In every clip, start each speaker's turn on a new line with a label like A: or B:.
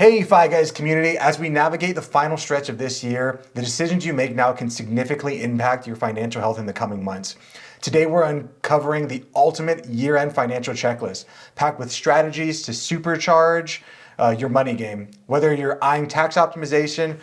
A: Hey, Fi Guys community, as we navigate the final stretch of this year, the decisions you make now can significantly impact your financial health in the coming months. Today, we're uncovering the ultimate year-end financial checklist, packed with strategies to supercharge your money game. Whether you're eyeing tax optimization,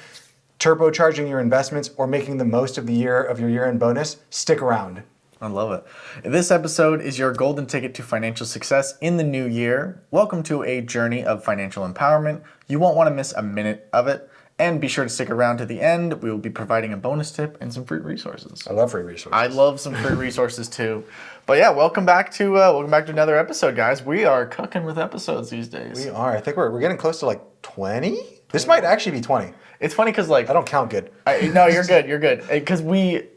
A: turbocharging your investments, or making the most of your year-end bonus, stick around.
B: I love it. This episode is your golden ticket to financial success in the new year. Welcome to a journey of financial empowerment. You won't want to miss a minute of it. And be sure to stick around to the end. We will be providing a bonus tip and some free resources.
A: I love free resources.
B: I love some free resources too. But yeah, welcome back to another episode, guys. We are cooking with episodes these days.
A: We are. I think we're getting close to like 20. This might actually be 20.
B: It's funny because like
A: I don't count good.
B: No, you're good. You're good. Because we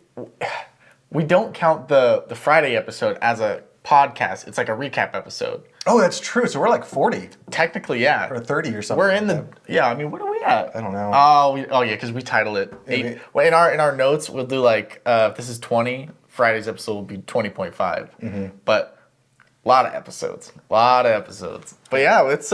B: don't count the Friday episode as a podcast. It's like a recap episode.
A: Oh, that's true. So we're like 40.
B: Technically, yeah.
A: Or 30 or something.
B: We're in the, yeah, I mean, what are we at?
A: I don't know.
B: Oh yeah, because we title it 8. Well, in our notes, we'll do like, if this is 20, Friday's episode will be 20.5. Mm-hmm. But a lot of episodes. But yeah, it's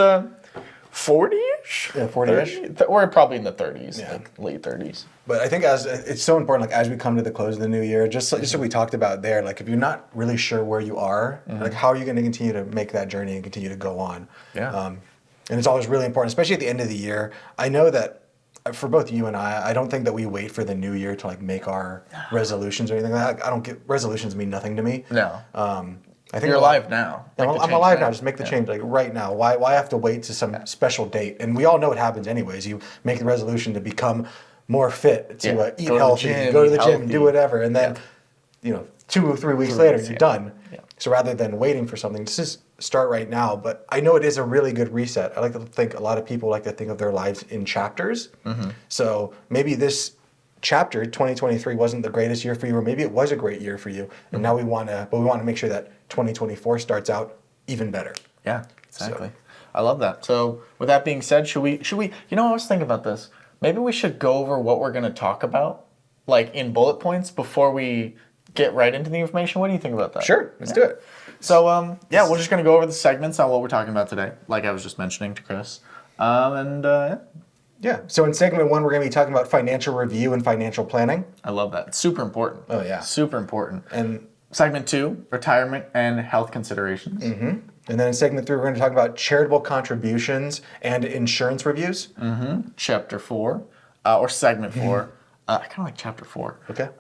B: 40-ish?
A: Yeah, 40-ish.
B: We're probably in the 30s,
A: Yeah.
B: like late 30s.
A: But I think it's so important, like as we come to the close of the new year, just so we talked about there, like if you're not really sure where you are, like how are you going to continue to make that journey and continue to go on?
B: Yeah.
A: And it's always really important, especially at the end of the year. I know that for both you and I don't think that we wait for the new year to like make our resolutions or anything like that. I don't get, resolutions mean nothing to me.
B: No.
A: I think
B: You're alive now.
A: I'm alive now. Just make the change like right now. Why have to wait to some special date? And we all know what happens anyways. You make the resolution to become more fit, to eat healthy, go to the gym, do whatever, and then 2 or 3 weeks later you're done. Yeah. So rather than waiting for something, just start right now. But I know it is a really good reset. I like to think a lot of people like to think of their lives in chapters. Mm-hmm. So maybe this chapter 2023 wasn't the greatest year for you, or maybe it was a great year for you, and now we want to make sure that 2024 starts out even better.
B: Yeah, exactly. So. I love that. So with that being said, should we I was thinking about this. Maybe we should go over what we're going to talk about, like in bullet points, before we get right into the information. What do you think about that?
A: Sure, let's do it.
B: So we're just going to go over the segments on what we're talking about today, like I was just mentioning to Chris.
A: Yeah. So in segment 1, we're going to be talking about financial review and financial planning.
B: I love that. It's super important.
A: Oh, yeah.
B: Super important.
A: And
B: segment 2, retirement and health considerations.
A: Mm-hmm. And then in segment 3, we're going to talk about charitable contributions and insurance reviews.
B: Mm-hmm. Chapter 4, or segment 4. I kind of like chapter 4.
A: Okay.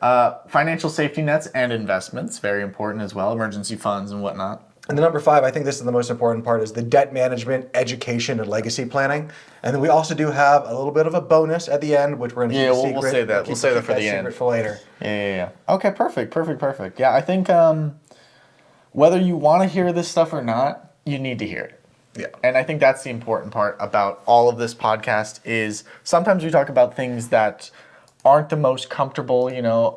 B: Financial safety nets and investments, very important as well. Emergency funds and whatnot.
A: And the number 5, I think this is the most important part, is the debt management, education, and legacy planning. And then we also do have a little bit of a bonus at the end, which we're going to keep a secret.
B: We'll say that. We'll say that for the end.
A: Secret for later.
B: Yeah. Okay, perfect. Yeah, I think whether you want to hear this stuff or not, you need to hear it.
A: Yeah.
B: And I think that's the important part about all of this podcast is sometimes we talk about things that aren't the most comfortable,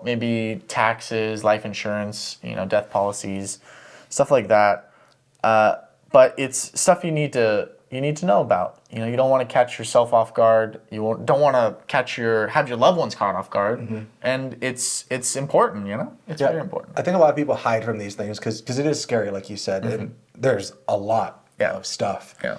B: maybe taxes, life insurance, death policies, stuff like that. But it's stuff you need to know about. You don't want to catch yourself off guard. You don't want to have your loved ones caught off guard. Mm-hmm. And it's important, It's very important.
A: I think a lot of people hide from these things because it is scary, like you said. Mm-hmm. And there's a lot of stuff.
B: Yeah.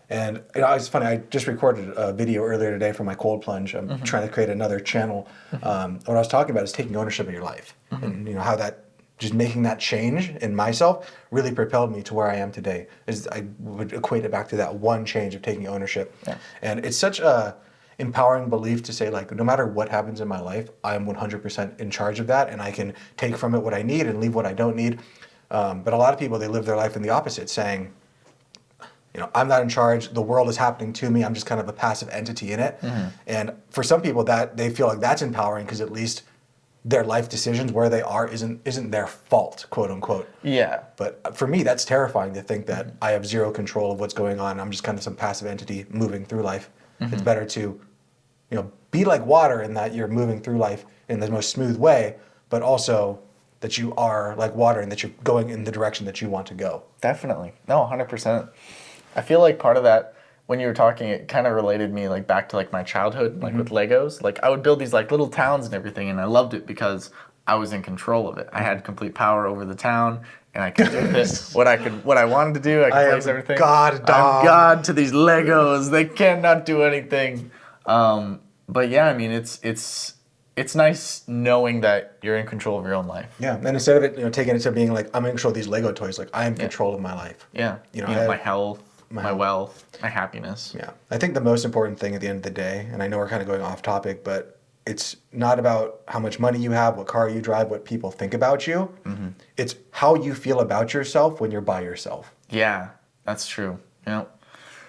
A: And it's funny, I just recorded a video earlier today for my cold plunge. I'm trying to create another channel. What I was talking about is taking ownership of your life. And how that, just making that change in myself really propelled me to where I am today. I would equate it back to that one change of taking ownership. Yeah. And it's such a empowering belief to say, like, no matter what happens in my life, I am 100% in charge of that, and I can take from it what I need and leave what I don't need. But a lot of people, they live their life in the opposite, saying, I'm not in charge, the world is happening to me, I'm just kind of a passive entity in it. Mm-hmm. And for some people, that they feel like that's empowering because at least their life decisions, where they are, isn't their fault, quote unquote.
B: Yeah.
A: But for me, that's terrifying to think that I have zero control of what's going on. I'm just kind of some passive entity moving through life. Mm-hmm. It's better to, be like water in that you're moving through life in the most smooth way, but also that you are like water and that you're going in the direction that you want to go.
B: Definitely. No, 100%. I feel like part of that, when you were talking, it kind of related me like back to like my childhood, like with Legos. Like I would build these like little towns and everything, and I loved it because I was in control of it. I had complete power over the town, and I could do this. What I wanted to do, I could place everything.
A: God, dog.
B: I'm God to these Legos. They cannot do anything. But yeah, I mean, it's nice knowing that you're in control of your own life.
A: Yeah, and instead of it, taking it to being like, I'm in control of these Lego toys, like I am in control of my life.
B: Yeah, my health, my wealth, my happiness.
A: Yeah, I think the most important thing at the end of the day, and I know we're kind of going off topic, but it's not about how much money you have, what car you drive, what people think about you. Mm-hmm. It's how you feel about yourself when you're by yourself.
B: Yeah, that's true. Yeah,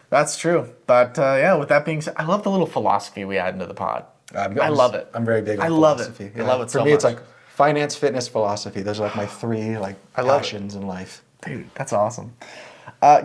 B: that's true. But with that being said, I love the little philosophy we add into the pod. I love it.
A: I'm very big on philosophy.
B: Love it. Yeah. I love it so much.
A: For me, it's like finance, fitness, philosophy. Those are like my three passions in life.
B: Dude, that's awesome.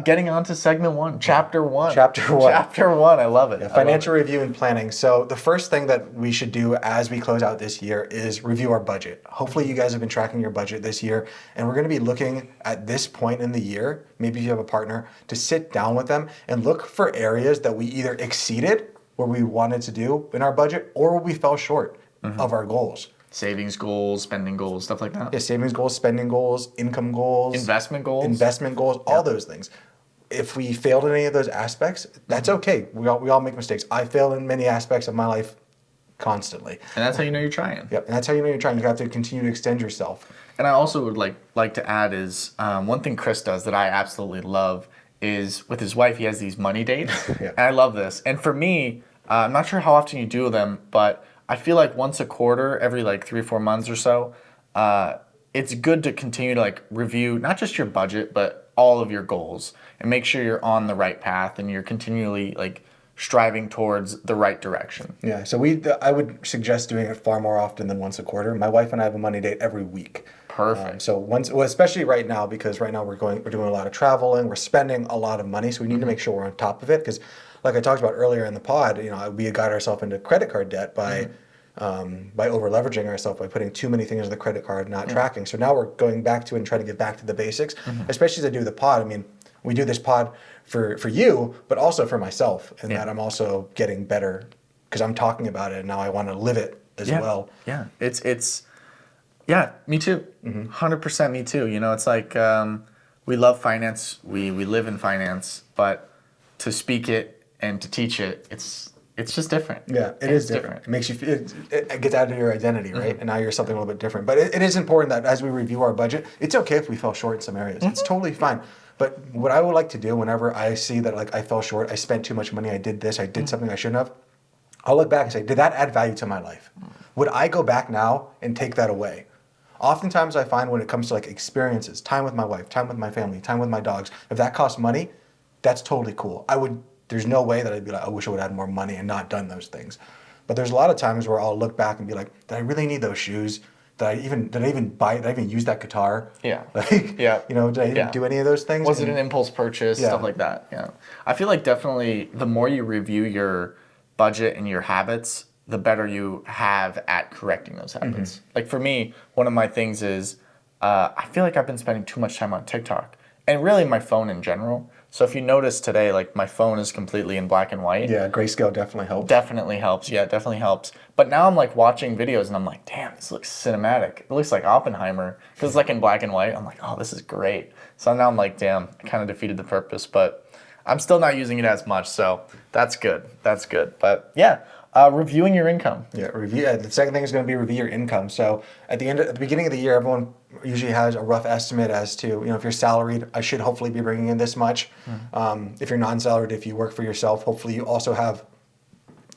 B: Getting on to segment 1, chapter 1.
A: Chapter 1.
B: Chapter 1, I love it.
A: Yeah, financial review and planning. So the first thing that we should do as we close out this year is review our budget. Hopefully you guys have been tracking your budget this year, and we're going to be looking at this point in the year, maybe if you have a partner, to sit down with them and look for areas that we either exceeded where we wanted to do in our budget or where we fell short of our goals.
B: Savings goals, spending goals, stuff like that.
A: Yeah, savings goals, spending goals, income goals.
B: Investment goals,
A: all those things. If we failed in any of those aspects, that's okay. We all make mistakes. I fail in many aspects of my life constantly.
B: And that's how you know you're trying.
A: Yep, and that's how you know you're trying. You have to continue to extend yourself.
B: And I also would like to add is one thing Chris does that I absolutely love is with his wife, he has these money dates. Yeah. And I love this. And for me, I'm not sure how often you do them, but I feel like once a quarter, every like 3 or 4 months or so, it's good to continue to like review not just your budget, but all of your goals and make sure you're on the right path and you're continually like striving towards the right direction.
A: Yeah, so I would suggest doing it far more often than once a quarter. My wife and I have a money date every week.
B: Perfect.
A: Especially right now, because right now we're doing a lot of traveling, we're spending a lot of money, so we need to make sure we're on top of it. Because, like I talked about earlier in the pod, we got ourselves into credit card debt by over leveraging ourselves, by putting too many things on the credit card, not tracking. So now we're going back to and trying to get back to the basics. Especially as I do the pod. I mean, we do this pod for you, but also for myself, and that I'm also getting better because I'm talking about it and now I want to live it as well.
B: Yeah, yeah, me too. 100% me too. It's like we love finance, we live in finance, but to speak it and to teach it, it's just different.
A: Yeah, it is different. It makes you feel, it gets out of your identity, right? And now you're something a little bit different. But it is important that as we review our budget, it's okay if we fell short in some areas. It's totally fine. But what I would like to do whenever I see that like I fell short, I spent too much money, I did this, I did something I shouldn't have, I'll look back and say, did that add value to my life? Would I go back now and take that away? Oftentimes I find when it comes to like experiences, time with my wife, time with my family, time with my dogs, if that costs money, that's totally cool. There's no way that I'd be like, I wish I would have had more money and not done those things. But there's a lot of times where I'll look back and be like, did I really need those shoes? Did I even use that guitar?
B: Yeah.
A: Did I even do any of those things?
B: Was it an impulse purchase? Stuff like that. Yeah. I feel like definitely the more you review your budget and your habits, the better you have at correcting those habits. Like for me, one of my things is I feel like I've been spending too much time on TikTok and really my phone in general. So if you notice today, like my phone is completely in black and white.
A: Yeah, grayscale definitely helps.
B: Definitely helps. Yeah, it definitely helps. But now I'm like watching videos and I'm like, damn, this looks cinematic. It looks like Oppenheimer because it's like in black and white. I'm like, oh, this is great. So now I'm like, damn, I kind of defeated the purpose. But I'm still not using it as much. So that's good. That's good. But yeah. Reviewing your income.
A: Yeah, the second thing is going to be review your income. So at the beginning of the year, everyone usually has a rough estimate as to, if you're salaried, I should hopefully be bringing in this much. If you're non-salaried, if you work for yourself, hopefully you also have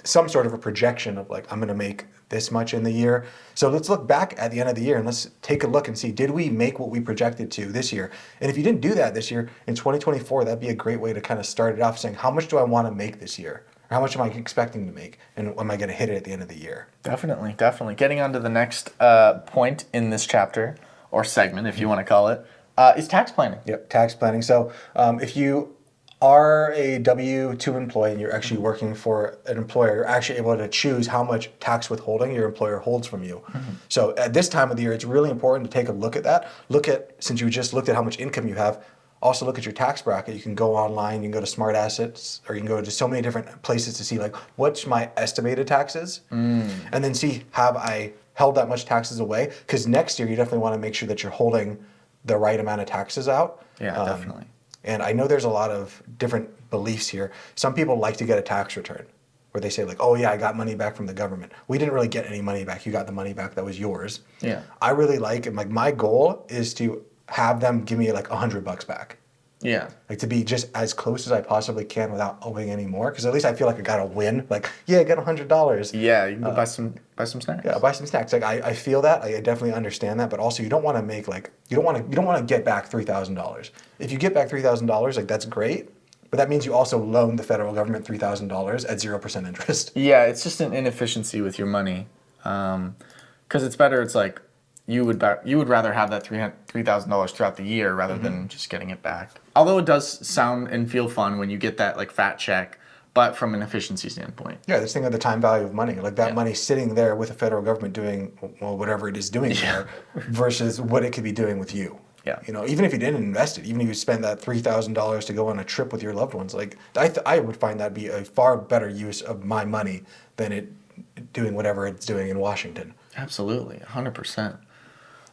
A: some sort of a projection of like, I'm going to make this much in the year. So let's look back at the end of the year and let's take a look and see, did we make what we projected to this year? And if you didn't do that this year, in 2024, that'd be a great way to kind of start it off saying, how much do I want to make this year? Or how much am I expecting to make? And am I going to hit it at the end of the year?
B: Definitely. Getting on to the next point in this chapter, or segment, if you want to call it, is tax planning.
A: Yep, tax planning. So if you are a W-2 employee and you're actually working for an employer, you're actually able to choose how much tax withholding your employer holds from you. So at this time of the year, it's really important to take a look at that. Since you just looked at how much income you have, also look at your tax bracket. You can go online, you can go to Smart Assets, or you can go to so many different places to see like, what's my estimated taxes? And then see, have I held that much taxes away? Because next year, you definitely want to make sure that you're holding the right amount of taxes out.
B: Yeah, definitely.
A: And I know there's a lot of different beliefs here. Some people like to get a tax return where they say like, oh yeah, I got money back from the government. We didn't really get any money back. You got the money back that was yours.
B: Yeah.
A: I really like, and like my goal is to have them give me like $100 back.
B: Yeah.
A: Like to be just as close as I possibly can without owing any more. Because at least I feel like I got a win. Like, yeah, I got $100.
B: Yeah, you can go buy some snacks.
A: Yeah, buy some snacks. Like I feel that. I definitely understand that. But also, you don't want to make like you don't want to get back $3,000. If you get back $3,000, like that's great. But that means you also loan the federal government $3,000 at 0% interest.
B: Yeah, it's just an inefficiency with your money. Because it's better. It's like you would rather have that $3,000 throughout the year rather than just getting it back. Although it does sound and feel fun when you get that like fat check, but from an efficiency standpoint.
A: Yeah, this thing of the time value of money, like that money sitting there with the federal government doing whatever it is doing there, versus what it could be doing with you.
B: Yeah.
A: You know, even if you didn't invest it, even if you spent that $3,000 to go on a trip with your loved ones, like I would find that be a far better use of my money than it doing whatever it's doing in Washington.
B: Absolutely, 100%.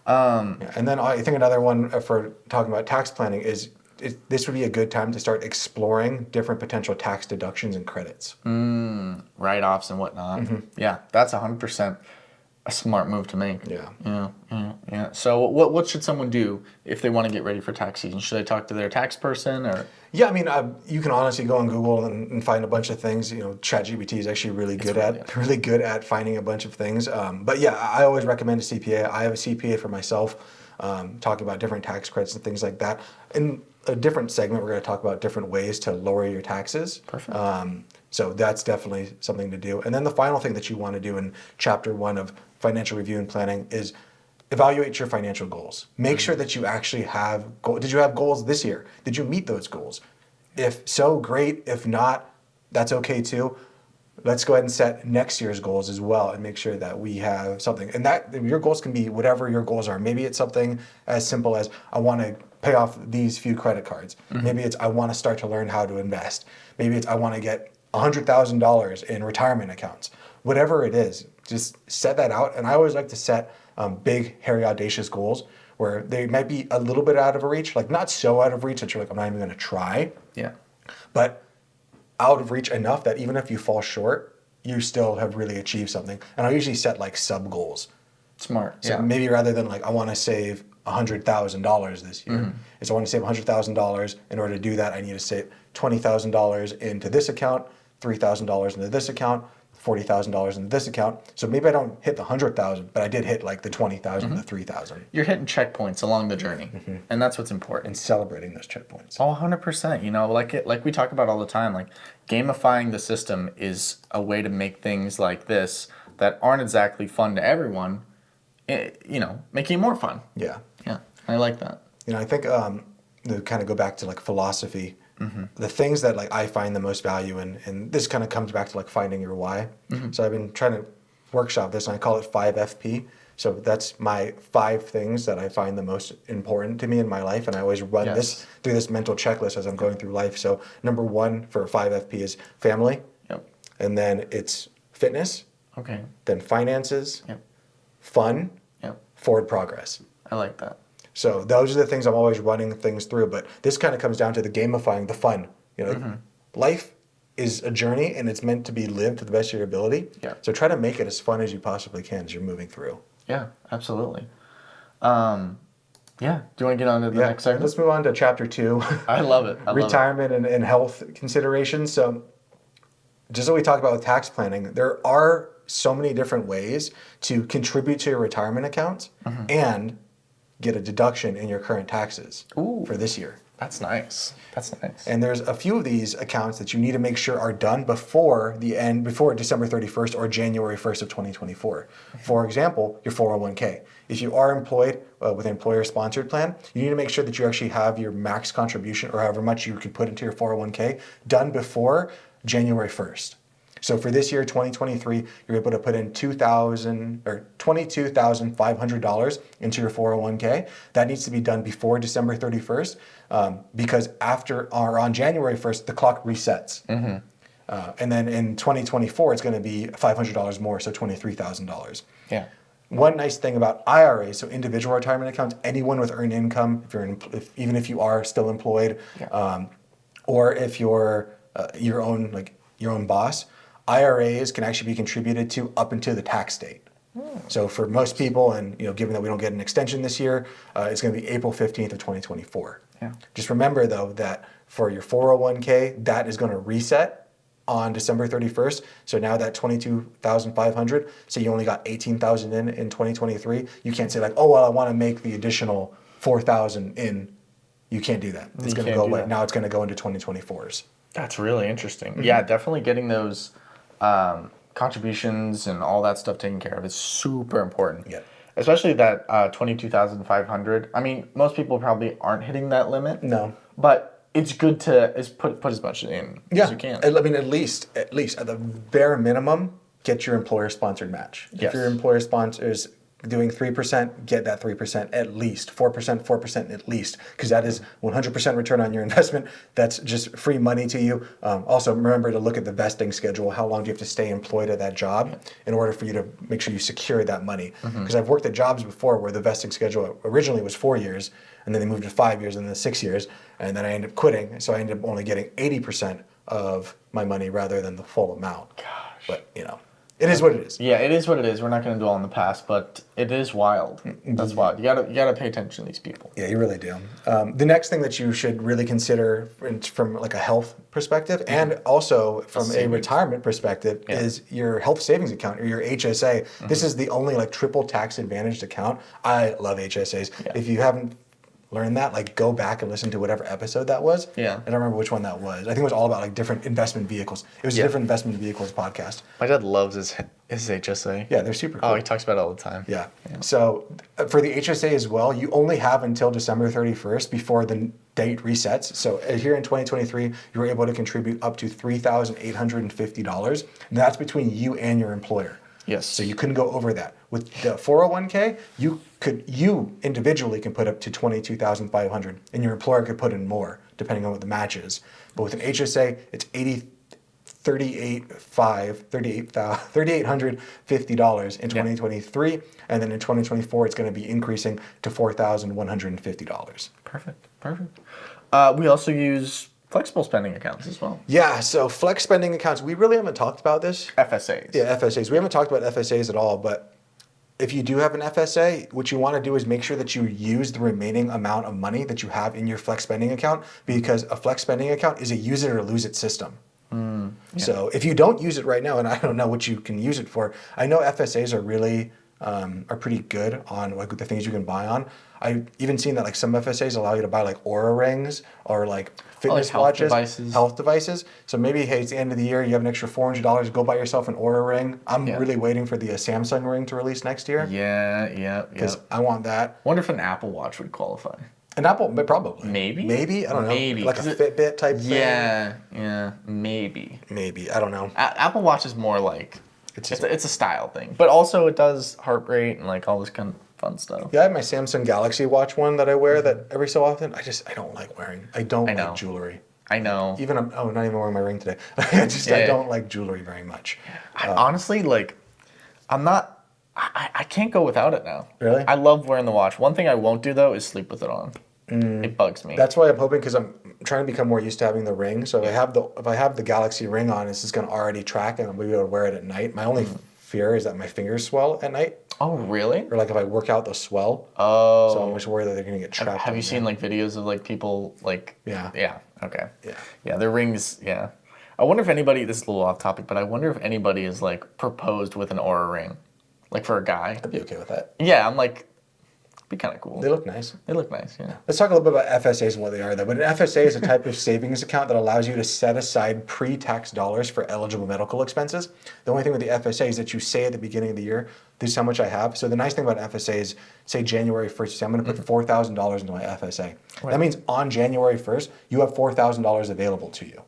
A: And then I think another one for talking about tax planning is this would be a good time to start exploring different potential tax deductions and credits.
B: Write-offs and whatnot. Yeah, that's 100% a smart move to make. Yeah. So what should someone do if they want to get ready for tax season? Should they talk to their tax person or?
A: Yeah, I mean, you can honestly go on Google and find a bunch of things. You know, ChatGPT is actually really good at finding a bunch of things. But yeah, I always recommend a CPA. I have a CPA for myself, talking about different tax credits and things like that. In a different segment, we're going to talk about different ways to lower your taxes.
B: Perfect.
A: So that's definitely something to do. And then the final thing that you want to do in Chapter 1 of Financial Review and Planning is evaluate your financial goals. Make sure that you actually have goals. Did you have goals this year? Did you meet those goals? If so, great. If not, that's okay too. Let's go ahead and set next year's goals as well and make sure that we have something. And that your goals can be whatever your goals are. Maybe it's something as simple as I want to pay off these few credit cards. Maybe it's I want to start to learn how to invest. Maybe it's I want to get $100,000 in retirement accounts. Whatever it is, just set that out. And I always like to set big, hairy, audacious goals where they might be a little bit out of reach, like not so out of reach that you're like, I'm not even going to try.
B: Yeah.
A: But out of reach enough that even if you fall short, you still have really achieved something. And I usually set like sub goals.
B: Smart.
A: So maybe rather than like I want to save $100,000 this year, is I want to save $100,000. In order to do that, I need to save $20,000 into this account, $3,000 into this account, $40,000 into this account. So maybe I don't hit the 100,000, but I did hit like the 20,000, the 3,000.
B: You're hitting checkpoints along the journey, and that's what's important.
A: And celebrating those checkpoints.
B: Oh, 100%. You know, like we talk about all the time, like gamifying the system is a way to make things like this that aren't exactly fun to everyone, you know, making it more fun.
A: Yeah.
B: Yeah, I like that.
A: You know, I think to kind of go back to like philosophy, the things that like I find the most value in, and this kind of comes back to like finding your why. So I've been trying to workshop this, and I call it 5FP. So that's my 5 things that I find the most important to me in my life, and I always run this through this mental checklist as I'm going through life. So number 1 for 5FP is family, and then it's fitness, then finances, fun, forward progress.
B: I like that.
A: So those are the things I'm always running things through. But this kind of comes down to the gamifying, the fun. You know, life is a journey, and it's meant to be lived to the best of your ability.
B: Yeah.
A: So try to make it as fun as you possibly can as you're moving through.
B: Yeah, absolutely. Yeah. Do you want to get on to the next segment?
A: Let's move on to Chapter 2.
B: I love it.
A: Retirement and health considerations. So just as we talked about with tax planning, there are so many different ways to contribute to your retirement accounts and get a deduction in your current taxes for this year.
B: That's nice.
A: And there's a few of these accounts that you need to make sure are done before December 31st or January 1st of 2024. For example, your 401k. If you are employed with an employer-sponsored plan, you need to make sure that you actually have your max contribution, or however much you can put into your 401k, done before January 1st. So for this year, 2023, you're able to put in $22,500 into your 401k. That needs to be done before December 31st because on January 1st, the clock resets. And then in 2024, it's going to be $500 more, so $23,000.
B: Yeah.
A: One nice thing about IRAs, so individual retirement accounts, anyone with earned income, even if you are still employed, or if you're your own boss, IRAs can actually be contributed to up until the tax date. So for most people, and given that we don't get an extension this year, it's going to be April 15th of 2024.
B: Yeah.
A: Just remember though that for your 401k, that is going to reset on December 31st. So now that 22,500, so you only got 18,000 in 2023, you can't say like, oh well, I want to make the additional 4,000 in. You can't do that. It's going to go away. Now it's going to go into 2024s.
B: That's really interesting. Yeah, definitely getting those contributions and all that stuff taken care of is super important.
A: Yeah.
B: Especially that 22,500. I mean, most people probably aren't hitting that limit.
A: No.
B: But it's good to put as much in as you can.
A: I mean, at least at the bare minimum, get your employer sponsored match.
B: Yes.
A: If your employer sponsors doing 3%, get that 3% at least, 4% at least, because that is 100% return on your investment. That's just free money to you. Also, remember to look at the vesting schedule. How long do you have to stay employed at that job in order for you to make sure you secure that money? Because I've worked at jobs before where the vesting schedule originally was 4 years, and then they moved to 5 years, and then 6 years, and then I ended up quitting. So I ended up only getting 80% of my money rather than the full amount.
B: Gosh.
A: But it is what it is.
B: Yeah, it is what it is. We're not going to dwell on the past, but it is wild. That's wild. You gotta pay attention to these people.
A: Yeah, you really do. The next thing that you should really consider from like a health perspective and also from a retirement perspective is your health savings account or your HSA. This is the only like triple tax advantaged account. I love HSAs.
B: Yeah.
A: If you haven't learned that, like go back and listen to whatever episode that was.
B: Yeah.
A: I don't remember which one that was. I think it was all about like different investment vehicles. It was a different investment vehicles podcast.
B: My dad loves his HSA.
A: Yeah, they're super cool.
B: Oh, he talks about it all the time.
A: Yeah. So for the HSA as well, you only have until December 31st before the date resets. So here in 2023, you were able to contribute up to $3,850. And that's between you and your employer.
B: Yes.
A: So you couldn't go over that. With the 401k, you individually can put up to 22,500, and your employer could put in more depending on what the match is. But with an HSA, it's $3,850 in 2023, and then in 2024, it's going to be increasing to $4,150.
B: Perfect. We also use flexible spending accounts as well.
A: Yeah, so flex spending accounts, we really haven't talked about this.
B: FSAs.
A: Yeah, FSAs. We haven't talked about FSAs at all, but if you do have an FSA, what you want to do is make sure that you use the remaining amount of money that you have in your flex spending account, because a flex spending account is a use it or lose it system. So if you don't use it right now, and I don't know what you can use it for, I know FSAs are really are pretty good on like the things you can buy on. I've even seen that like some FSAs allow you to buy like Aura rings or like fitness watches, health devices. So maybe, hey, it's the end of the year, you have an extra $400, go buy yourself an Aura ring. I'm really waiting for the Samsung ring to release next year.
B: Yeah.
A: Because I want that.
B: Wonder if an Apple Watch would qualify.
A: An Apple, probably.
B: Maybe?
A: I don't know.
B: Maybe.
A: Like a Fitbit type thing.
B: Yeah, maybe.
A: I don't know.
B: Apple Watch is more like, it's a style thing. But also it does heart rate and like all this kind of fun stuff.
A: Yeah, I have my Samsung Galaxy Watch one that I wear that every so often. I don't like wearing. I don't like jewelry.
B: I know.
A: Even I'm not even wearing my ring today. I don't like jewelry very much.
B: Honestly, like, I can't go without it now.
A: Really?
B: I love wearing the watch. One thing I won't do though is sleep with it on. It bugs me.
A: That's why I'm hoping, because I'm trying to become more used to having the ring. So if I have the Galaxy ring on, it's just going to already track, and I'll be able to wear it at night. My only fear is that my fingers swell at night.
B: Oh, really?
A: Or like if I work out, they'll swell.
B: Oh.
A: So I'm just worried that they're going to get trapped.
B: Have you seen like videos of like people like?
A: Yeah.
B: Yeah. Okay.
A: Yeah.
B: Yeah, their rings. Yeah. I wonder if anybody. This is a little off topic, but I wonder if anybody is like proposed with an Aura ring, like for a guy.
A: I'd be okay with that.
B: Yeah, I'm like, be kind of cool.
A: They look nice.
B: They look nice. Yeah.
A: Let's talk a little bit about FSAs and what they are, though. But an FSA is a type of savings account that allows you to set aside pre-tax dollars for eligible medical expenses. The only thing with the FSA is that you say at the beginning of the year, this is how much I have. So the nice thing about FSA is, say January 1st, you say, I'm going to put $4,000 into my FSA. Right. That means on January 1st, you have $4,000 available to you.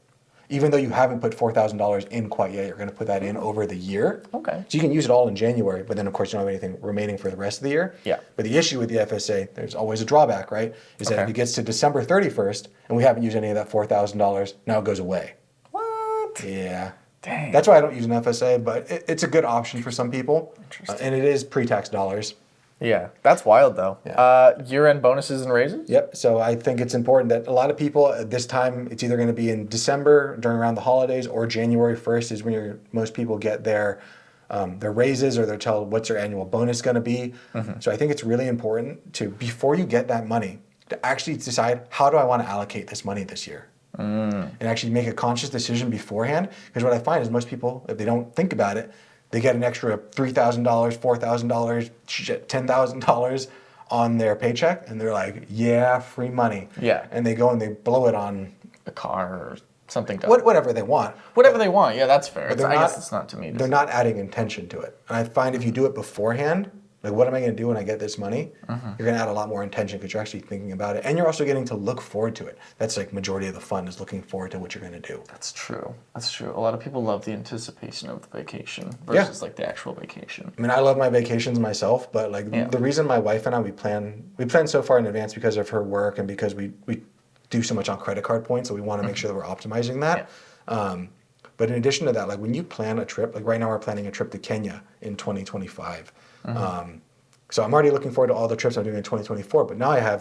A: Even though you haven't put $4,000 in quite yet, you're going to put that in over the year.
B: Okay.
A: So you can use it all in January, but then of course you don't have anything remaining for the rest of the year.
B: Yeah.
A: But the issue with the FSA, there's always a drawback, right? Is that if it gets to December 31st and we haven't used any of that $4,000, now it goes away.
B: What?
A: Yeah.
B: Dang.
A: That's why I don't use an FSA, but it's a good option for some people.
B: Interesting.
A: And it is pre-tax dollars.
B: Yeah, that's wild though.
A: Yeah.
B: Year-end bonuses and raises?
A: Yep. So I think it's important that a lot of people at this time, it's either going to be in December during around the holidays, or January 1st is when most people get their raises, or they're told what's their annual bonus going to be. So I think it's really important to, before you get that money, to actually decide, how do I want to allocate this money this year? And actually make a conscious decision beforehand. Because what I find is most people, if they don't think about it, they get an extra $3,000, $4,000, $10,000 on their paycheck, and they're like, yeah, free money.
B: Yeah.
A: And they go and they blow it on
B: A car or something.
A: whatever they want.
B: Whatever they want. Yeah, that's fair.
A: They're
B: I
A: not-
B: guess it's not to me.
A: They're not adding intention to it. And I find if you do it beforehand, like, what am I going to do when I get this money? You're going to add a lot more intention because you're actually thinking about it. And you're also getting to look forward to it. That's like majority of the fun, is looking forward to what you're going to do.
B: That's true. That's true. A lot of people love the anticipation of the vacation versus like the actual vacation.
A: I mean, I love my vacations myself, but like the reason my wife and I, we plan so far in advance because of her work and because we do so much on credit card points, so we want to make sure that we're optimizing that. But in addition to that, like when you plan a trip, like right now we're planning a trip to Kenya in 2025. So I'm already looking forward to all the trips I'm doing in 2024, but now I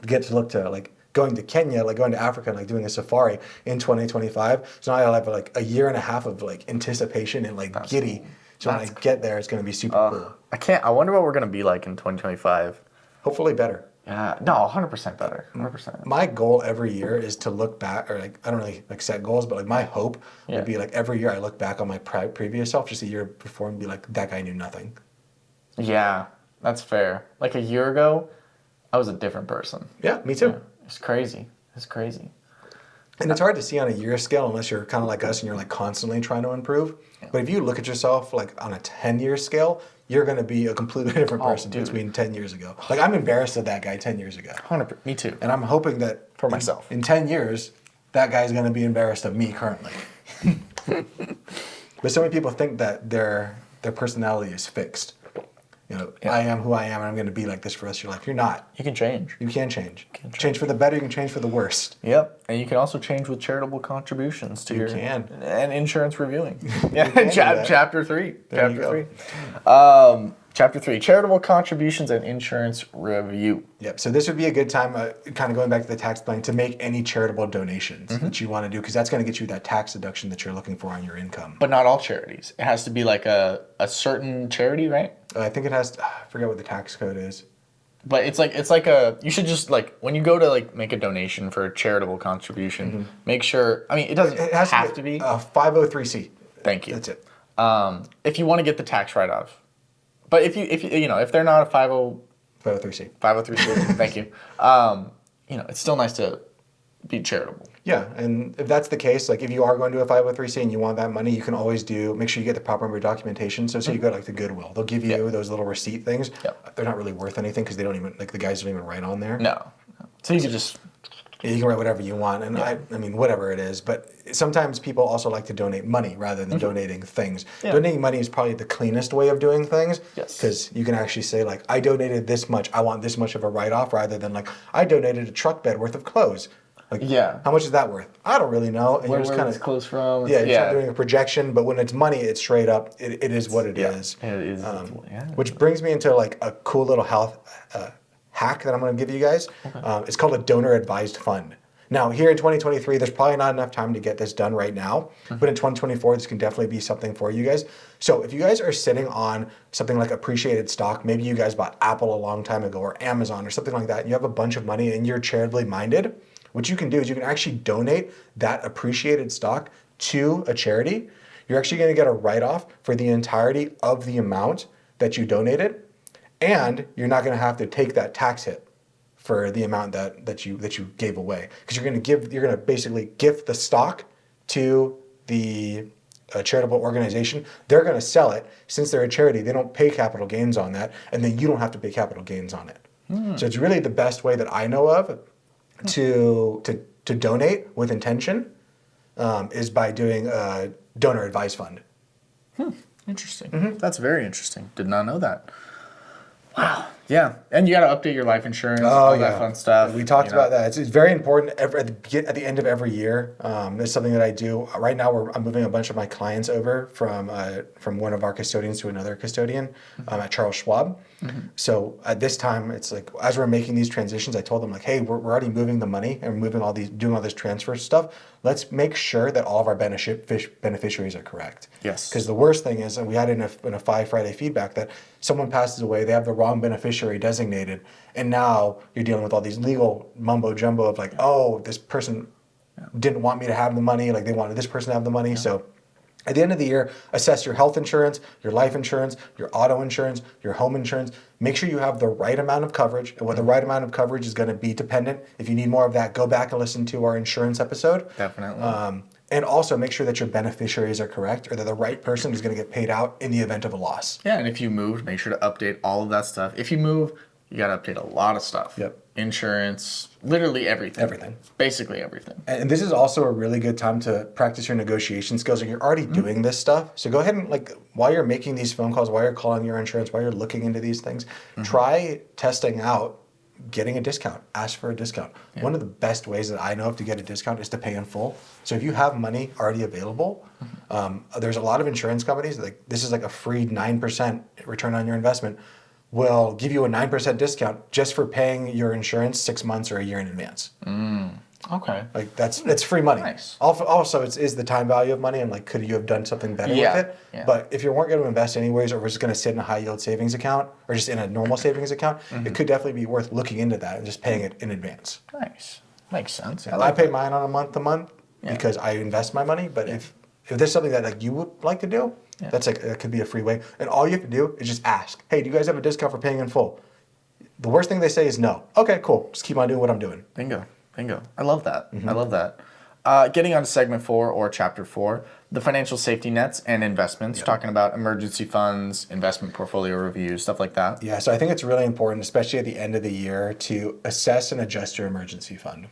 A: get to look to like going to Kenya, like going to Africa and like doing a safari in 2025. So now I'll have like a year and a half of like anticipation and like giddy. So when I get there, it's going to be super cool.
B: I wonder what we're going to be like in 2025.
A: Hopefully better.
B: Yeah, no, 100% better. 100%.
A: My goal every year is to look back, or like, I don't really like set goals, but like my hope would be like every year I look back on my previous self, just a year before, and be like, that guy knew nothing.
B: Yeah, that's fair. Like a year ago, I was a different person.
A: Yeah, me too.
B: Yeah, it's crazy. It's crazy.
A: And it's hard to see on a year scale unless you're kind of like us and you're like constantly trying to improve. Yeah. But if you look at yourself like on a 10-year scale, you're going to be a completely different person between 10 years ago. Like I'm embarrassed of that guy 10 years ago.
B: 100%. Me too.
A: And I'm hoping that
B: for myself,
A: in 10 years, that guy's going to be embarrassed of me currently. But so many people think that their personality is fixed. You know, I am who I am, and I'm going to be like this for the rest of your life. You're not.
B: You can change.
A: You can change. Change for the better. You can change for the worst.
B: Yep, and you can also change with charitable contributions to your and insurance reviewing. Yeah, chapter 3. Chapter 3, charitable contributions and insurance review.
A: Yep. So this would be a good time, kind of going back to the tax plan, to make any charitable donations that you want to do, because that's going to get you that tax deduction that you're looking for on your income.
B: But not all charities. It has to be like a certain charity, right?
A: I think it has. I forget what the tax code is.
B: But it's like a. You should just like when you go to like make a donation for a charitable contribution, make sure. I mean, it doesn't have to be
A: a 503c.
B: Thank you.
A: That's it.
B: If you want to get the tax write-off. But if they're not a
A: 503c.
B: 503c, thank you. It's still nice to be charitable.
A: Yeah, and if that's the case, like if you are going to a 503c and you want that money, you can always make sure you get the proper documentation. So you go to like the Goodwill, they'll give you those little receipt things. Yep. They're not really worth anything because they don't even, like the guys don't even write on there.
B: No. So you can just...
A: Yeah, you can write whatever you want, and I mean, whatever it is. But sometimes people also like to donate money rather than donating things. Yeah. Donating money is probably the cleanest way of doing things.
B: Yes.
A: Because you can actually say, like, I donated this much, I want this much of a write-off, rather than, like, I donated a truck bed worth of clothes. Like, how much is that worth? I don't really know. And
B: where it's clothes from.
A: Yeah, you're not doing a projection, but when it's money, it's straight up, it is what it is.
B: It is.
A: Which brings me into, like, a cool little health hack that I'm going to give you guys. Okay. It's called a donor advised fund. Now, here in 2023, there's probably not enough time to get this done right now, but in 2024, this can definitely be something for you guys. So if you guys are sitting on something like appreciated stock, maybe you guys bought Apple a long time ago or Amazon or something like that, and you have a bunch of money and you're charitably minded, what you can do is you can actually donate that appreciated stock to a charity. You're actually going to get a write-off for the entirety of the amount that you donated, and you're not going to have to take that tax hit for the amount that you gave away, because you're going to basically gift the stock to the charitable organization. They're going to sell it. Since they're a charity, they don't pay capital gains on that, and then you don't have to pay capital gains on it. So it's really the best way that I know of to donate with intention is by doing a donor advice fund.
B: Interesting. That's very interesting. Did not know that. Wow. Yeah, and you got to update your life insurance,
A: Oh,
B: all
A: yeah.
B: that fun stuff.
A: We talked
B: you know.
A: about that. It's very important at the end of every year. It's something that I do. Right now, I'm moving a bunch of my clients over from one of our custodians to another custodian at Charles Schwab. So at this time, it's like, as we're making these transitions, I told them like, hey, we're already moving the money and moving doing all this transfer stuff. Let's make sure that all of our beneficiaries are correct.
B: Yes.
A: Because the worst thing is, and we had in a 5 Friday feedback, that someone passes away, they have the wrong beneficiary designated, and now you're dealing with all these legal mumbo jumbo of like, oh, this person didn't want me to have the money, like they wanted this person to have the money. So at the end of the year, assess your health insurance, your life insurance, your auto insurance, your home insurance. Make sure you have the right amount of coverage. And what the right amount of coverage is going to be dependent. If you need more of that, go back and listen to our insurance episode.
B: Definitely.
A: And also make sure that your beneficiaries are correct, or that the right person is going to get paid out in the event of a loss.
B: Yeah, and if you moved, make sure to update all of that stuff. If you move, you got to update a lot of stuff.
A: Yep.
B: Insurance, literally everything.
A: Everything.
B: Basically everything.
A: And this is also a really good time to practice your negotiation skills. Like, you're already doing this stuff. So go ahead and, like, while you're making these phone calls, while you're calling your insurance, while you're looking into these things, try testing out getting a discount. Ask for a discount. Yeah. One of the best ways that I know of to get a discount is to pay in full. So if you have money already available, there's a lot of insurance companies, like this is like a free 9% return on your investment, will give you a 9% discount just for paying your insurance 6 months or a year in advance.
B: Okay.
A: Like it's free money.
B: Nice.
A: Also, is the time value of money, and like, could you have done something better with it?
B: Yeah.
A: But if you weren't going to invest anyways, or was just going to sit in a high yield savings account, or just in a normal savings account, it could definitely be worth looking into that and just paying it in advance.
B: Nice. Makes sense.
A: I pay mine on a month to month because I invest my money. But if there's something that like you would like to do, that's like, that could be a free way. And all you have to do is just ask, hey, do you guys have a discount for paying in full? The worst thing they say is no. Okay, cool. Just keep on doing what I'm doing.
B: Bingo. I love that. I love that. Getting on to segment 4 or chapter 4, the financial safety nets and investments, talking about emergency funds, investment portfolio reviews, stuff like that.
A: Yeah, so I think it's really important, especially at the end of the year, to assess and adjust your emergency fund.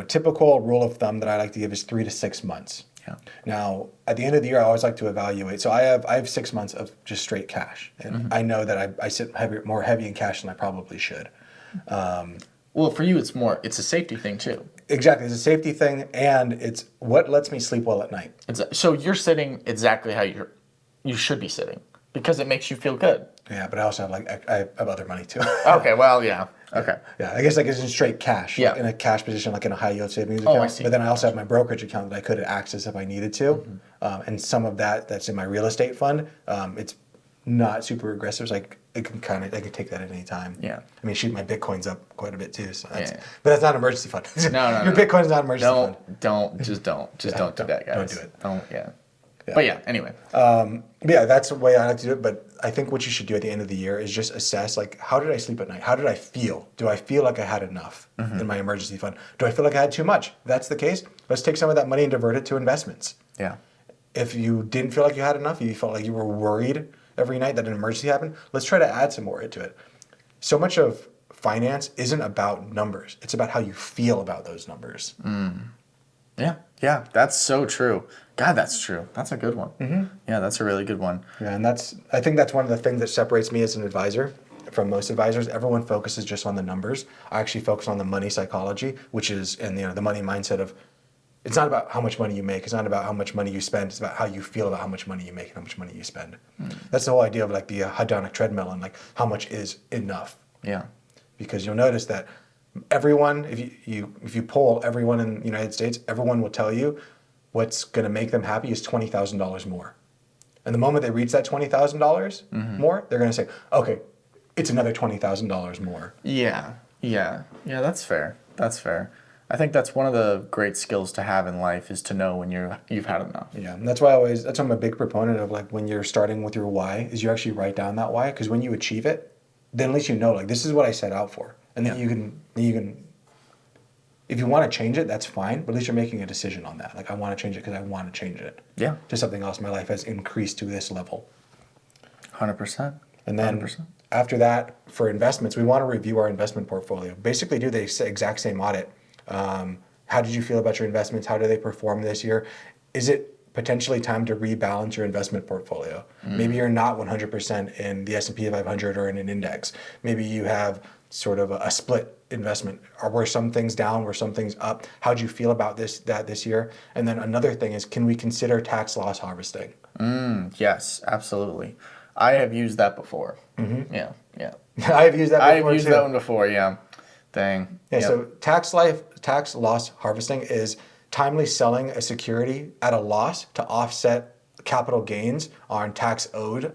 A: Typical rule of thumb that I like to give is 3 to 6 months.
B: Yeah.
A: Now, at the end of the year, I always like to evaluate. So I have 6 months of just straight cash, and I know that I sit more heavy in cash than I probably should.
B: Well, for you, it's a safety thing too.
A: Exactly, it's a safety thing, and it's what lets me sleep well at night.
B: So you're sitting exactly how you should be sitting because it makes you feel good.
A: Yeah, but I also have I have other money too.
B: Okay, well, yeah. Okay.
A: Yeah, I guess like it's in straight cash.
B: Yeah.
A: Like in a cash position, like in a high yield savings account.
B: I see.
A: But then I also have my brokerage account that I could access if I needed to, and some of that's in my real estate fund. It's not super aggressive, so I can take that at any time.
B: Yeah.
A: I mean, shoot, my Bitcoin's up quite a bit too. So
B: Yeah.
A: But that's not an emergency fund.
B: No.
A: Your Bitcoin's not an emergency fund.
B: Don't do that, guys.
A: Don't do it.
B: Don't. Yeah. But yeah. Anyway.
A: Yeah, that's the way I like to do it. But I think what you should do at the end of the year is just assess, like, how did I sleep at night? How did I feel? Do I feel like I had enough in my emergency fund? Do I feel like I had too much? If that's the case, let's take some of that money and divert it to investments.
B: Yeah.
A: If you didn't feel like you had enough, you felt like you were worried every night that an emergency happened, let's try to add some more into it. So much of finance isn't about numbers. It's about how you feel about those numbers.
B: Yeah, that's so true. God, that's true. That's a good one. Yeah, that's a really good one.
A: Yeah, and I think that's one of the things that separates me as an advisor from most advisors. Everyone focuses just on the numbers. I actually focus on the money psychology, which is, and the money mindset of, it's not about how much money you make. It's not about how much money you spend. It's about how you feel about how much money you make and how much money you spend. That's the whole idea of like the hedonic treadmill and like how much is enough.
B: Yeah.
A: Because you'll notice that everyone, if you poll everyone in the United States, everyone will tell you what's going to make them happy is $20,000 more. And the moment they reach that $20,000 more, they're going to say, okay, it's another $20,000 more.
B: Yeah. That's fair. I think that's one of the great skills to have in life is to know when you've had enough. Yeah,
A: and that's why I'm a big proponent of, like, when you're starting with your why, is you actually write down that why, because when you achieve it, then at least you know, like, this is what I set out for. And then you can, if you want to change it, that's fine, but at least you're making a decision on that. Like, I want to change it because I want to change it.
B: Yeah.
A: To something else. My life has increased to this level.
B: 100%.
A: And then
B: 100%.
A: After that, for investments, we want to review our investment portfolio. Basically do the exact same audit. How did you feel about your investments? How do they perform this year? Is it potentially time to rebalance your investment portfolio. Maybe you're not 100% in the S&P 500 or in an index. Maybe you have sort of a split investment. Or were some things down, were some things up? How'd you feel about this year? And then another thing is, can we consider tax loss harvesting?
B: Yes, absolutely. I have used that before. Yeah.
A: I've used that before
B: I've used
A: too.
B: that one before, yeah. Dang.
A: Yeah,
B: Yep.
A: so tax loss harvesting is timely selling a security at a loss to offset capital gains on tax owed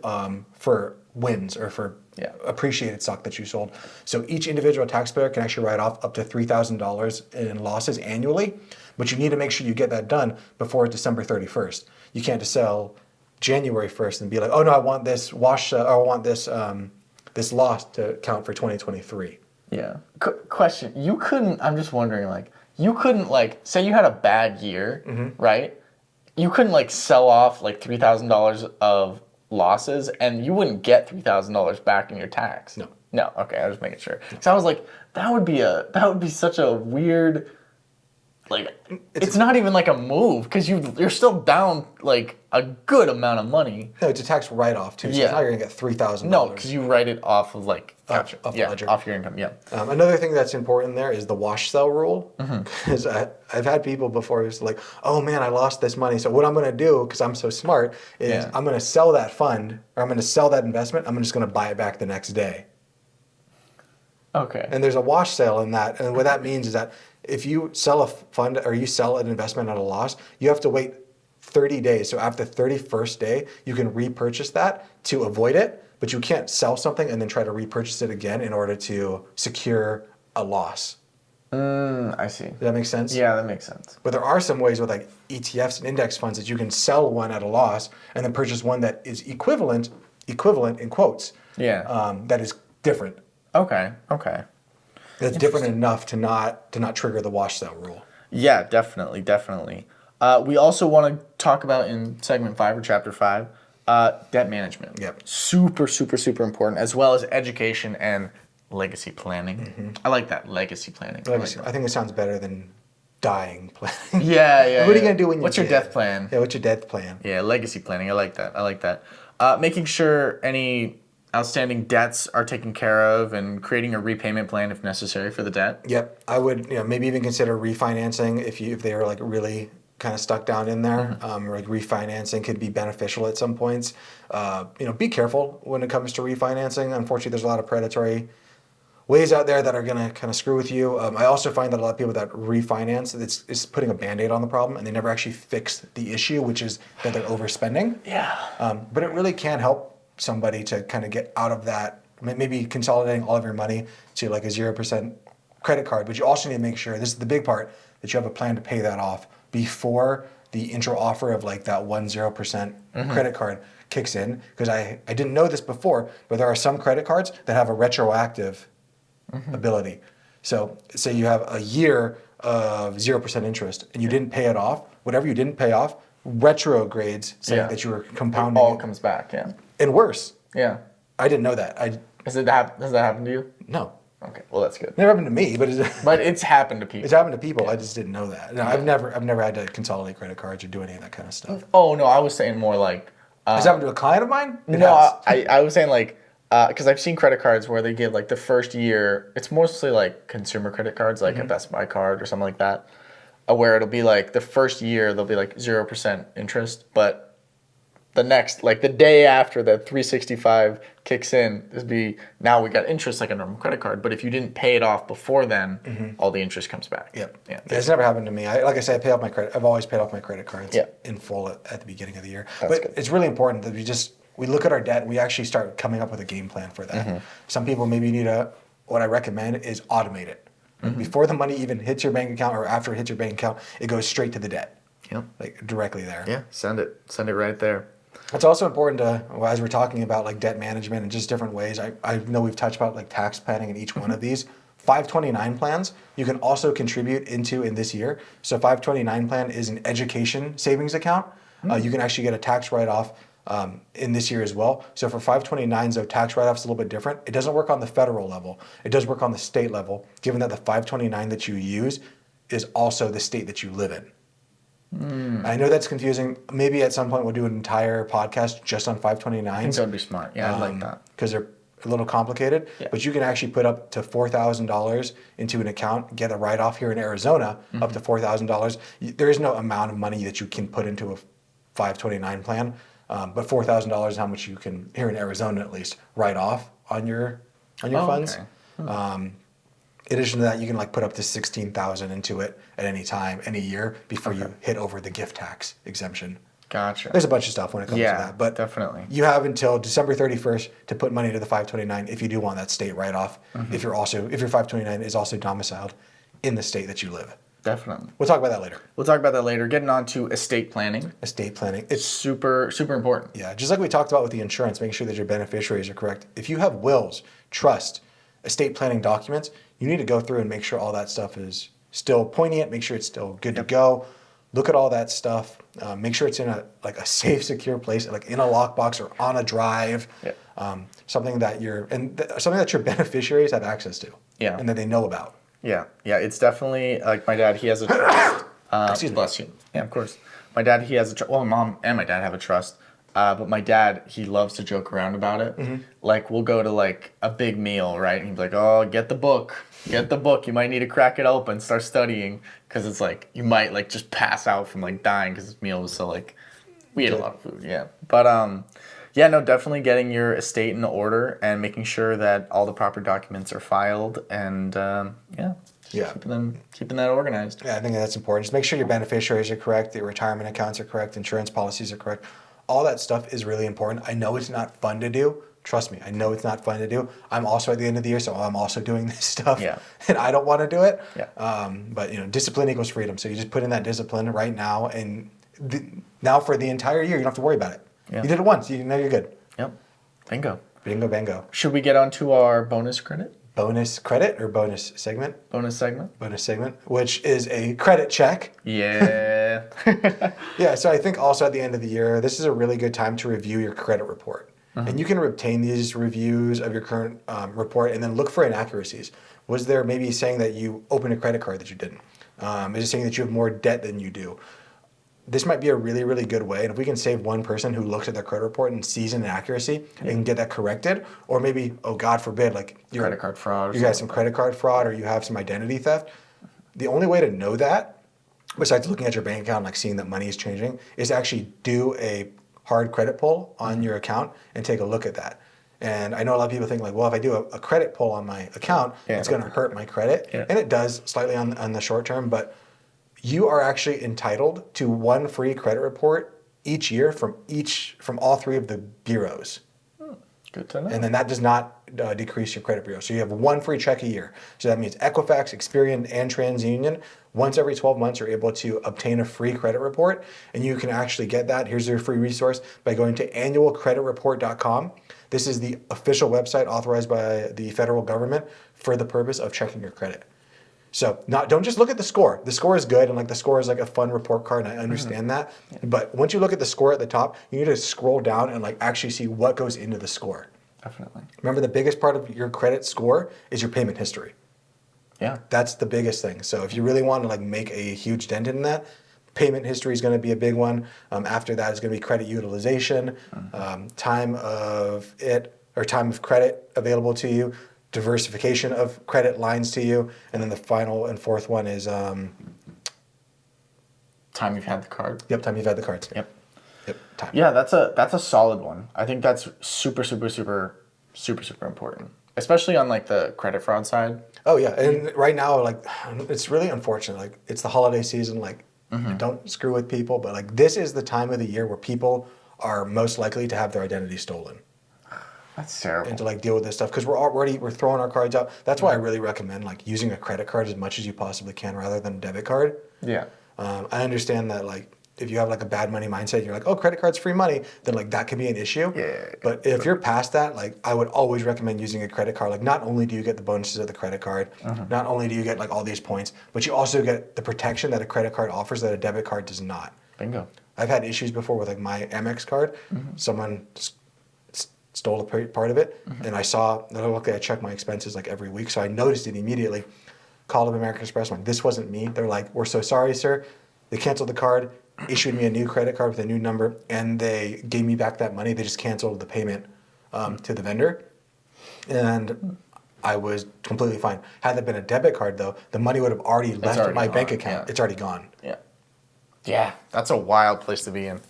A: for wins or for appreciated stock that you sold. So each individual taxpayer can actually write off up to $3,000 in losses annually, but you need to make sure you get that done before December 31st. You can't just sell January 1st and be like, oh no, I want this or I want this this loss to count for 2023.
B: Yeah. Question. You couldn't, I'm just wondering, like, you couldn't, like, say you had a bad year, right? You couldn't, like, sell off, like, $3,000 of losses and you wouldn't get $3,000 back in your tax.
A: No.
B: No. Okay. I was making sure. So I was like, that would be such a weird, like, it's not even like a move because you're still down, like, a good amount of money.
A: No, it's a tax write-off too, so it's not you're going to get $3,000.
B: No, because you write it off of, like,
A: off the ledger.
B: off your income, yeah.
A: Another thing that's important there is the wash sell rule. Because I've had people before who's like, oh man, I lost this money. So what I'm going to do, because I'm so smart, is I'm going to sell that fund or I'm going to sell that investment. I'm just going to buy it back the next day.
B: Okay.
A: And there's a wash sale in that. And what that means is that if you sell a fund or you sell an investment at a loss, you have to wait 30 days. So after the 31st day, you can repurchase that to avoid it. But you can't sell something and then try to repurchase it again in order to secure a loss.
B: I see.
A: Does that make sense?
B: Yeah, that makes sense.
A: But there are some ways with like ETFs and index funds that you can sell one at a loss and then purchase one that is equivalent in quotes.
B: Yeah.
A: That is different.
B: Okay.
A: That's different enough to not trigger the wash sale rule.
B: Yeah, definitely. We also want to talk about in segment 5 or chapter 5, debt management.
A: Yep.
B: Super important, as well as education and legacy planning. I like that, legacy planning.
A: I think it sounds better than dying planning.
B: Yeah.
A: What are you going to do when you're
B: What's your death plan?
A: Yeah, what's your death plan?
B: Yeah, legacy planning. I like that. Making sure any outstanding debts are taken care of and creating a repayment plan if necessary for the debt.
A: Yep. I would maybe even consider refinancing if they are like really kind of stuck down in there. Like refinancing could be beneficial at some points. Be careful when it comes to refinancing. Unfortunately, there's a lot of predatory ways out there that are going to kind of screw with you. I also find that a lot of people that refinance, it's putting a Band-Aid on the problem and they never actually fix the issue, which is that they're overspending.
B: Yeah.
A: But it really can help somebody to kind of get out of that, maybe consolidating all of your money to like a 0% credit card. But you also need to make sure, this is the big part, that you have a plan to pay that off before the intro offer of like that 0% credit card kicks in. Because I didn't know this before, but there are some credit cards that have a retroactive ability. So say you have a year of 0% interest and you didn't pay it off, whatever you didn't pay off, retrogrades saying that you were compounding
B: It all comes back, yeah.
A: And worse.
B: Yeah.
A: I didn't know that.
B: Has that happened to you?
A: No.
B: Okay, well that's good.
A: Never happened to me, but
B: it's happened to people.
A: It's happened to people. I just didn't know that. No, I've never had to consolidate credit cards or do any of that kind of stuff.
B: Oh no, I was saying more like.
A: Has it happened to a client of mine?
B: I was saying like, because I've seen credit cards where they give like the first year. It's mostly like consumer credit cards, like a Best Buy card or something like that, where it'll be like the first year they'll be like 0% interest, but the next, like the day after the 365 kicks in, now we got interest like a normal credit card. But if you didn't pay it off before then, all the interest comes back.
A: Yep.
B: Yeah.
A: It's never happened to me. Like I said, I pay off my credit. I've always paid off my credit cards in full at the beginning of the year.
B: That's
A: but
B: good.
A: It's really important that we look at our debt. We actually start coming up with a game plan for that. Some people maybe what I recommend is automate it. Before the money even hits your bank account or after it hits your bank account, it goes straight to the debt.
B: Yep.
A: Like directly there.
B: Yeah. Send it right there.
A: It's also important as we're talking about like debt management and just different ways, I know we've touched about like tax planning in each one of these. 529 plans you can also contribute into in this year. So 529 plan is an education savings account. You can actually get a tax write-off in this year as well. So for 529s, though, tax write-off's a little bit different. It doesn't work on the federal level. It does work on the state level, given that the 529 that you use is also the state that you live in. I know that's confusing. Maybe at some point we'll do an entire podcast just on 529s.
B: I think that would be smart. Yeah, I'd like that.
A: Because they're a little complicated, but you can actually put up to $4,000 into an account, get a write-off here in Arizona, up to $4,000. There is no amount of money that you can put into a 529 plan, but $4,000 is how much you can, here in Arizona at least, write off on your funds.
B: Okay.
A: In addition to that, you can like put up to $16,000 into it at any time, any year, before you hit over the gift tax exemption.
B: Gotcha.
A: There's a bunch of stuff when it comes to that, but
B: definitely.
A: you have until December 31st to put money into the 529 if you do want that state write-off. If your 529 is also domiciled in the state that you live.
B: Definitely.
A: We'll talk about that later.
B: We'll talk about that later. Getting on to estate planning.
A: Estate planning.
B: It's super important.
A: Yeah, just like we talked about with the insurance, making sure that your beneficiaries are correct. If you have wills, trust, estate planning documents, you need to go through and make sure all that stuff is still poignant, make sure it's still good to go. Look at all that stuff. Make sure it's in a safe, secure place, like in a lockbox or on a drive. Something that your beneficiaries have access to.
B: Yeah.
A: And that they know about.
B: Yeah. It's definitely like my dad. He has a trust.
A: Excuse me.
B: Bless you. Yeah, of course. My dad. He has a trust. Well, my mom and my dad have a trust. But my dad, he loves to joke around about it. Like we'll go to like a big meal, right? And he's like, "Oh, get the book. Get the book. You might need to crack it open, start studying, because it's like you might like just pass out from like dying because this meal was so like we ate a lot of food." Yeah. But yeah, no, definitely getting your estate in order and making sure that all the proper documents are filed and keeping that organized.
A: Yeah, I think that's important. Just make sure your beneficiaries are correct, your retirement accounts are correct, insurance policies are correct. All that stuff is really important. I know it's not fun to do. Trust me, I know it's not fun to do. I'm also at the end of the year, so I'm also doing this stuff, and I don't want to do it. But discipline equals freedom. So you just put in that discipline right now, and now for the entire year, you don't have to worry about it. You did it once, now you're good.
B: Yep. Bingo.
A: Bingo, bango.
B: Should we get on to our bonus credit?
A: Bonus credit or bonus segment?
B: Bonus segment.
A: Bonus segment, which is a credit check.
B: Yeah.
A: Yeah, so I think also at the end of the year, this is a really good time to review your credit report. And you can obtain these reviews of your current report and then look for inaccuracies. Was there maybe saying that you opened a credit card that you didn't? Is it saying that you have more debt than you do? This might be a really, really good way. And if we can save one person who looks at their credit report and sees an inaccuracy and get that corrected, or maybe, oh God forbid, like
B: credit card fraud.
A: You got some credit card fraud or you have some identity theft. The only way to know that, besides looking at your bank account and like seeing that money is changing, is actually do a hard credit pull on your account and take a look at that. And I know a lot of people think like, well, if I do a credit pull on my account, it's going to hurt my credit. And it does slightly on the short term, but you are actually entitled to one free credit report each year from all three of the bureaus.
B: Good to know.
A: And then that does not decrease your credit bureau. So you have one free check a year. So that means Equifax, Experian, and TransUnion. Once every 12 months, you're able to obtain a free credit report. And you can actually get that. Here's your free resource by going to annualcreditreport.com. This is the official website authorized by the federal government for the purpose of checking your credit. So don't just look at the score. The score is good, and like the score is like a fun report card, and I understand that. But once you look at the score at the top, you need to scroll down and like actually see what goes into the score.
B: Definitely.
A: Remember, the biggest part of your credit score is your payment history.
B: Yeah.
A: That's the biggest thing. So if you really want to like make a huge dent in that, payment history is going to be a big one. After that is going to be credit utilization, time of credit available to you, diversification of credit lines to you, and then the final and fourth one is
B: time you've had the card.
A: Yep, time you've had the cards.
B: Yep,
A: time.
B: Yeah, that's a solid one. I think that's super important, especially on like the credit fraud side.
A: Oh yeah, and right now like it's really unfortunate. Like it's the holiday season. Like don't screw with people, but like this is the time of the year where people are most likely to have their identity stolen.
B: That's terrible.
A: And to like deal with this stuff because we're throwing our cards out. That's why I really recommend like using a credit card as much as you possibly can rather than a debit card.
B: Yeah.
A: I understand that like if you have like a bad money mindset, you're like, oh, credit card's free money, then like that could be an issue.
B: Yeah.
A: But if you're past that, like I would always recommend using a credit card. Like not only do you get the bonuses of the credit card, not only do you get like all these points, but you also get the protection that a credit card offers that a debit card does not.
B: Bingo.
A: I've had issues before with like my Amex card. Someone stole a part of it, and I check my expenses like every week, so I noticed it immediately. Called up American Express, I'm like, this wasn't me. They're like, we're so sorry, sir. They canceled the card, issued me a new credit card with a new number, and they gave me back that money. They just canceled the payment to the vendor. And I was completely fine. Had that been a debit card, though, the money would have already left
B: already
A: my
B: gone,
A: bank account.
B: yeah.
A: It's already gone.
B: Yeah. Yeah, that's a wild place to be in.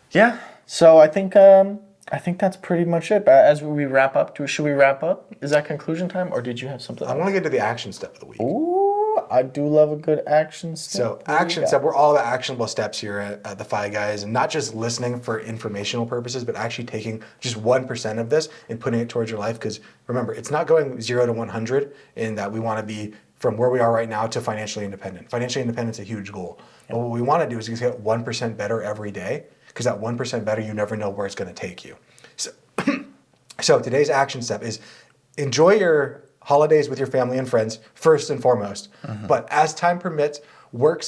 B: Yeah, so I think that's pretty much it. As we wrap up, should we wrap up? Is that conclusion time, or did you have something
A: I
B: else?
A: want to get to the action step of the week.
B: Ooh, I do love a good action step.
A: So action step, we're all about actionable steps here at the Fi Guys, and not just listening for informational purposes, but actually taking just 1% of this and putting it towards your life. Because remember, it's not going 0 to 100 in that we want to be from where we are right now to financially independent. Financially independent is a huge goal. But what we want to do is just get 1% better every day, because that 1% better, you never know where it's going to take you. So today's action step is enjoy your holidays with your family and friends first and foremost. But as time permits, work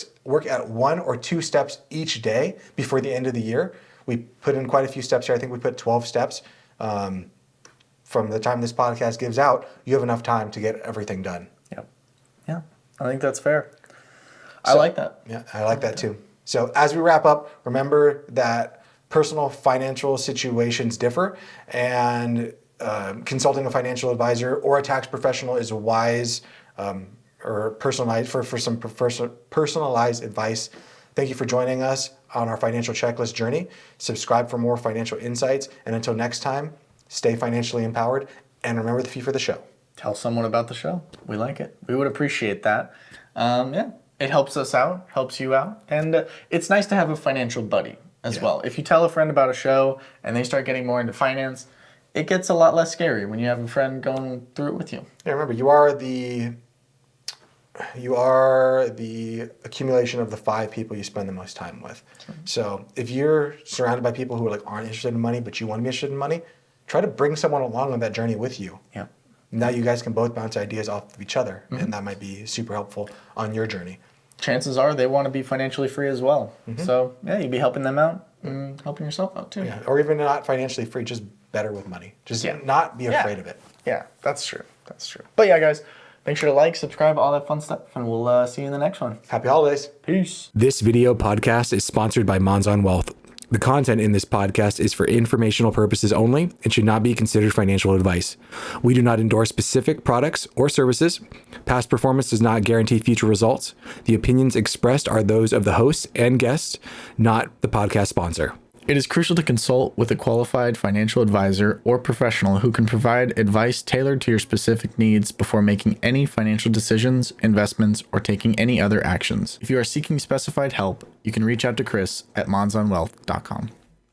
A: at 1 or 2 steps each day before the end of the year. We put in quite a few steps here. I think we put 12 steps. From the time this podcast gives out, you have enough time to get everything done.
B: Yep. Yeah, I think that's fair. I like that.
A: Yeah, I like that too. So as we wrap up, remember that personal financial situations differ, and consulting a financial advisor or a tax professional is wise or personalized for some personalized advice. Thank you for joining us on our financial checklist journey. Subscribe for more financial insights, and until next time, stay financially empowered, and remember the fee for the show.
B: Tell someone about the show. We like it. We would appreciate that. Yeah, it helps us out, helps you out, and it's nice to have a financial buddy as well. If you tell a friend about a show and they start getting more into finance, it gets a lot less scary when you have a friend going through it with you.
A: Yeah, remember, you are the accumulation of the 5 people you spend the most time with. So if you're surrounded by people who aren't interested in money, but you want to be interested in money, try to bring someone along on that journey with you.
B: Yeah.
A: Now you guys can both bounce ideas off of each other, and that might be super helpful on your journey.
B: Chances are they want to be financially free as well. So yeah, you'd be helping them out and helping yourself out too.
A: Yeah, or even not financially free, just better with money. Just not be afraid of it.
B: Yeah, that's true. That's true. But yeah, guys, make sure to like, subscribe, all that fun stuff, and we'll see you in the next one.
A: Happy holidays.
B: Peace.
C: This video podcast is sponsored by Monzon Wealth. The content in this podcast is for informational purposes only and should not be considered financial advice. We do not endorse specific products or services. Past performance does not guarantee future results. The opinions expressed are those of the hosts and guests, not the podcast sponsor.
B: It is crucial to consult with a qualified financial advisor or professional who can provide advice tailored to your specific needs before making any financial decisions, investments, or taking any other actions. If you are seeking specified help, you can reach out to Chris at monzonwealth.com.